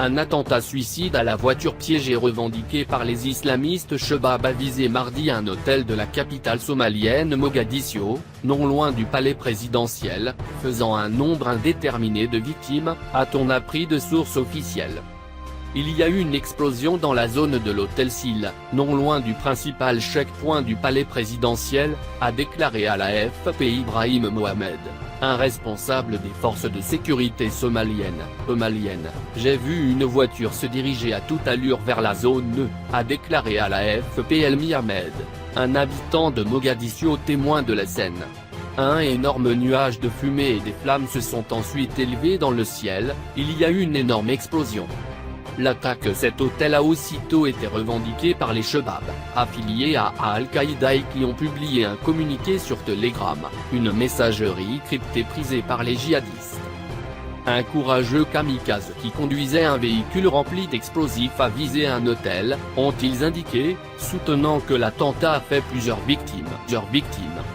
Un attentat suicide à la voiture piégée revendiqué par les islamistes Shabab a visé mardi un hôtel de la capitale somalienne Mogadiscio, non loin du palais présidentiel, faisant un nombre indéterminé de victimes, a-t-on appris de sources officielles. Il y a eu une explosion dans la zone de l'hôtel Sil, non loin du principal checkpoint du palais présidentiel, a déclaré à l'AFP Ibrahim Mohamed, un responsable des forces de sécurité somaliennes. J'ai vu une voiture se diriger à toute allure vers la zone, a déclaré à l'AFP Elmi Ahmed, un habitant de Mogadiscio témoin de la scène. Un énorme nuage de fumée et des flammes se sont ensuite élevés dans le ciel, il y a eu une énorme explosion. L'attaque de cet hôtel a aussitôt été revendiquée par les Shabab, affiliés à Al-Qaïda et qui ont publié un communiqué sur Telegram, une messagerie cryptée prisée par les djihadistes. Un courageux kamikaze qui conduisait un véhicule rempli d'explosifs a visé un hôtel, ont-ils indiqué, soutenant que l'attentat a fait plusieurs victimes.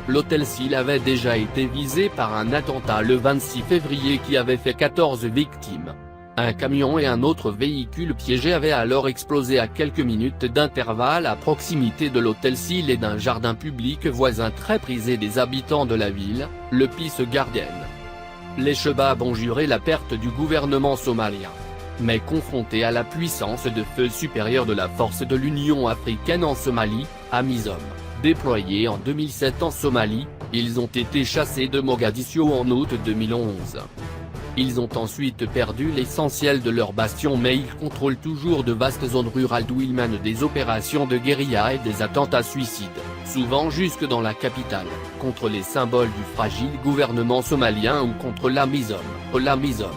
L'hôtel Sil avait déjà été visé par un attentat le 26 février qui avait fait 14 victimes. Un camion et un autre véhicule piégé avaient alors explosé à quelques minutes d'intervalle à proximité de l'hôtel Sil et d'un jardin public voisin très prisé des habitants de la ville, le Peace Garden. Les Shabab ont juré la perte du gouvernement somalien. Mais confrontés à la puissance de feu supérieure de la force de l'Union africaine en Somalie, AMISOM, déployée en 2007 en Somalie, ils ont été chassés de Mogadiscio en août 2011. Ils ont ensuite perdu l'essentiel de leur bastion mais ils contrôlent toujours de vastes zones rurales d'où ils mènent des opérations de guérilla et des attentats suicides, souvent jusque dans la capitale, contre les symboles du fragile gouvernement somalien ou contre l'AMISOM.